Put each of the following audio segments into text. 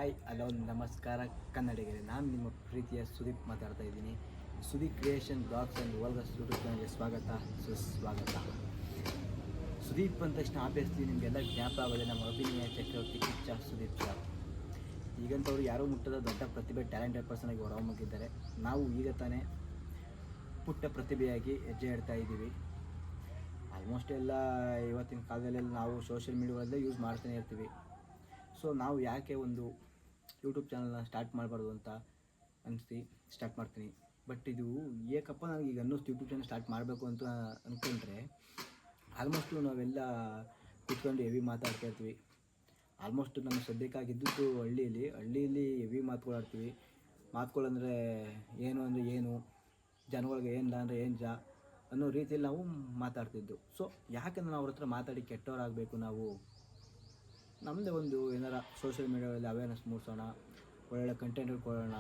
Hi hello ನಮಸ್ಕಾರ ಕನ್ನಡಿಗರೇ, ನಾನು ನಿಮ್ಮ ಪ್ರೀತಿಯ ಸುದೀಪ್ ಮಾತಾಡ್ತಾ ಇದ್ದೀನಿ. Sudeep creation blogs and world YouTube ಚಾನಲ್ಗೆ ಸ್ವಾಗತ ಸುಸ್ವಾಗತ. ಸುದೀಪ್ ಅಂದ ತಕ್ಷಣ ಆಬ್ವಿಯಸ್ಲಿ ನಿಮಗೆಲ್ಲ ಜ್ಞಾಪಕ ಆಗೋದೇ ನಮ್ಮ ಅಭಿನಯ ಚಕ್ರವರ್ತಿ ಕಿಚ್ಚ ಸುದೀಪ್ ಸರ್. ಈಗಂತವ್ರು ಯಾರೂ ಮುಟ್ಟದ ದೊಡ್ಡ ಪ್ರತಿಭೆ ಟ್ಯಾಲೆಂಟೆಡ್ ಪರ್ಸನ್ ಆಗಿ ಹೊರಹೊಮ್ಮಿದ್ದಾರೆ. ನಾವು ಈಗ ತಾನೇ ಪುಟ್ಟ ಪ್ರತಿಭೆಯಾಗಿ ಹೆಜ್ಜೆ ಇಡ್ತಾ ಇದ್ದೀವಿ. ಆಲ್ಮೋಸ್ಟ್ ಎಲ್ಲ ಇವತ್ತಿನ ಕಾಲದಲ್ಲೆಲ್ಲ ನಾವು ಸೋಷಿಯಲ್ ಮೀಡಿಯಾಗಳಲ್ಲೇ ಯೂಸ್ ಮಾಡ್ತಾನೆ ಇರ್ತೀವಿ. ಸೊ ನಾವು ಯಾಕೆ ಒಂದು ಯೂಟ್ಯೂಬ್ ಚಾನಲ್ನ ಸ್ಟಾರ್ಟ್ ಮಾಡಬಾರ್ದು ಅಂತ ಅನಿಸಿ ಸ್ಟಾರ್ಟ್ ಮಾಡ್ತೀನಿ. ಬಟ್ ಇದು ಏಕಪ್ಪ ನನಗೆ ಈಗ ಅನ್ನಿಸ್ತು ಯೂಟ್ಯೂಬ್ ಚಾನಲ್ ಸ್ಟಾರ್ಟ್ ಮಾಡಬೇಕು ಅಂತ ಅಂದ್ಕೊಂಡ್ರೆ ಆಲ್ಮೋಸ್ಟು ನಾವೆಲ್ಲ ಕೂತ್ಕೊಂಡು ಹೆವಿ ಮಾತಾಡ್ತಾ ಇರ್ತೀವಿ. ಆಲ್ಮೋಸ್ಟ್ ನಮ್ಮ ಸದ್ಯಕ್ಕಾಗಿದ್ದು ಹಳ್ಳಿಯಲ್ಲಿ ಹೆವಿ ಮಾತುಗಳಾಡ್ತೀವಿ. ಮಾತುಗಳಂದರೆ ಏನು ಅಂದರೆ ಏನು, ಜನಗಳಿಗೆ ಏನಿಲ್ಲ ಅಂದರೆ ಏನು ಅನ್ನೋ ರೀತಿಯಲ್ಲಿ ನಾವು ಮಾತಾಡ್ತಿದ್ದು. ಸೊ ಯಾಕೆಂದ್ರೆ ನಾವು ಅವ್ರ ಹತ್ರ ಮಾತಾಡಿ ಕೆಟ್ಟವರಾಗಬೇಕು, ನಾವು ನಮ್ಮದೇ ಒಂದು ಏನಾರ ಸೋಷಿಯಲ್ ಮೀಡಿಯಾದಲ್ಲಿ ಅವೇರ್ನೆಸ್ ಮೂಡಿಸೋಣ, ಒಳ್ಳೊಳ್ಳೆ ಕಂಟೆಂಟ್ಗಳು ಕೊಡೋಣ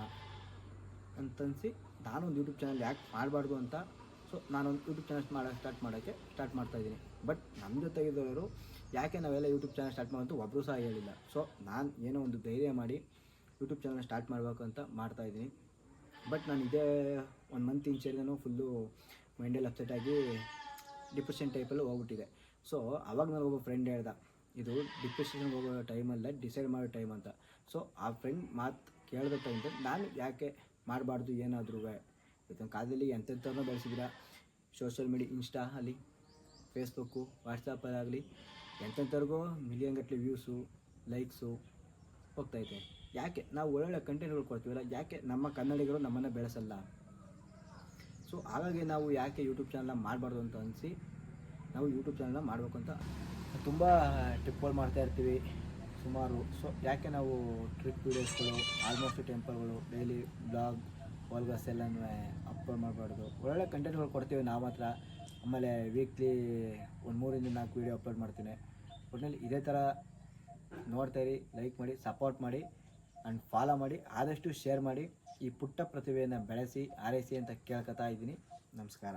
ಅಂತನಿಸಿ ನಾನೊಂದು ಯೂಟ್ಯೂಬ್ ಚಾನಲ್ ಯಾಕೆ ಮಾಡಬಾರ್ದು ಅಂತ ನಾನೊಂದು ಯೂಟ್ಯೂಬ್ ಚಾನಲ್ ಸ್ಟಾರ್ಟ್ ಮಾಡ್ತಾಯಿದ್ದೀನಿ. ಬಟ್ ನಮ್ಮ ಜೊತೆಗಿದ್ದವರು ಯಾಕೆ ನಾವೆಲ್ಲ ಯೂಟ್ಯೂಬ್ ಚಾನಲ್ ಸ್ಟಾರ್ಟ್ ಮಾಡೋಂತ ಒಬ್ಬರು ಸಹ ಹೇಳಿಲ್ಲ. ಸೊ ನಾನು ಏನೋ ಒಂದು ಧೈರ್ಯ ಮಾಡಿ ಯೂಟ್ಯೂಬ್ ಚಾನಲ್ ಸ್ಟಾರ್ಟ್ ಮಾಡಬೇಕು ಅಂತ ಮಾಡ್ತಾಯಿದ್ದೀನಿ. ಬಟ್ ನಾನು ಇದೇ 1 ಮಂತ್ ಇಂಚೆಲ್ಲೂ ಫುಲ್ಲು ಮೈಂಡಲ್ಲಿ ಅಪ್ಸೆಟಾಗಿ ಡಿಪ್ರೆಷನ್ ಟೈಪಲ್ಲಿ ಹೋಗ್ಬಿಟ್ಟಿದೆ. ಸೊ ಆವಾಗ ನನಗೊಬ್ಬ ಫ್ರೆಂಡ್ ಹೇಳ್ದ, ಇದು ಡಿಪ್ರೆಷನ್ಗೆ ಹೋಗೋ ಟೈಮಲ್ಲ, ಡಿಸೈಡ್ ಮಾಡೋ ಟೈಮ್ ಅಂತ. ಸೊ ಆ ಫ್ರೆಂಡ್ ಮಾತು ಕೇಳಿದ ಟೈಮಲ್ಲಿ ನಾನು ಯಾಕೆ ಮಾಡಬಾರ್ದು ಏನಾದ್ರೂ. ಇವತ್ತಿನ ಕಾಲದಲ್ಲಿ ಎಂಥವ್ರನ್ನೂ ಬೆಳೆಸಿದ್ದೀರಾ, ಸೋಷಿಯಲ್ ಮೀಡಿಯಾ ಇನ್ಸ್ಟಾ ಅಲ್ಲಿ, ಫೇಸ್ಬುಕ್ಕು, ವಾಟ್ಸಪ್ಪಲ್ಲಾಗಲಿ ಎಂಥವ್ರಿಗೂ ಮಿಲಿಯನ್ ಗಟ್ಟಲೆ ವ್ಯೂಸು, ಲೈಕ್ಸು ಹೋಗ್ತೈತೆ. ಯಾಕೆ ನಾವು ಒಳ್ಳೊಳ್ಳೆ ಕಂಟೆಂಟ್ಗಳು ಕೊಡ್ತೀವಲ್ಲ, ಯಾಕೆ ನಮ್ಮ ಕನ್ನಡಿಗರು ನಮ್ಮನ್ನು ಬೆಳೆಸಲ್ಲ? ಸೊ ಹಾಗಾಗಿ ನಾವು ಯಾಕೆ ಯೂಟ್ಯೂಬ್ ಚಾನಲ್ನ ಮಾಡಬಾರ್ದು ಅಂತ ಅನಿಸಿ ನಾವು ಯೂಟ್ಯೂಬ್ ಚಾನಲ್ನ ಮಾಡಬೇಕು ಅಂತ ತುಂಬ ಟ್ರಿಪ್ಗಳು ಮಾಡ್ತಾಯಿರ್ತೀವಿ ಸುಮಾರು. ಸೊ ಯಾಕೆ ನಾವು ಟ್ರಿಪ್ ವೀಡಿಯೋಸ್ಗಳು, ಆಲ್ಮೋಸ್ಟ್ ಟೆಂಪಲ್ಗಳು, ಡೈಲಿ ಬ್ಲಾಗ್ ವಾಲ್ಗಸ್ ಎಲ್ಲನೂ ಅಪ್ಲೋಡ್ ಮಾಡಬಾರ್ದು. ಒಳ್ಳೊಳ್ಳೆ ಕಂಟೆಂಟ್ಗಳು ಕೊಡ್ತೀವಿ ನಾವು ಮಾತ್ರ. ಆಮೇಲೆ ವೀಕ್ಲಿ ಒಂದು 3-4 ವೀಡಿಯೋ ಅಪ್ಲೋಡ್ ಮಾಡ್ತೀನಿ. ಒಟ್ಟಿನಲ್ಲಿ ಇದೇ ಥರ ನೋಡ್ತಾಯಿರಿ, ಲೈಕ್ ಮಾಡಿ, ಸಪೋರ್ಟ್ ಮಾಡಿ ಆ್ಯಂಡ್ ಫಾಲೋ ಮಾಡಿ, ಆದಷ್ಟು ಶೇರ್ ಮಾಡಿ. ಈ ಪುಟ್ಟ ಪ್ರತಿಭೆಯನ್ನು ಬೆಳೆಸಿ ಆರೈಸಿ ಅಂತ ಕೇಳ್ಕೊತಾ ಇದ್ದೀನಿ. ನಮಸ್ಕಾರ.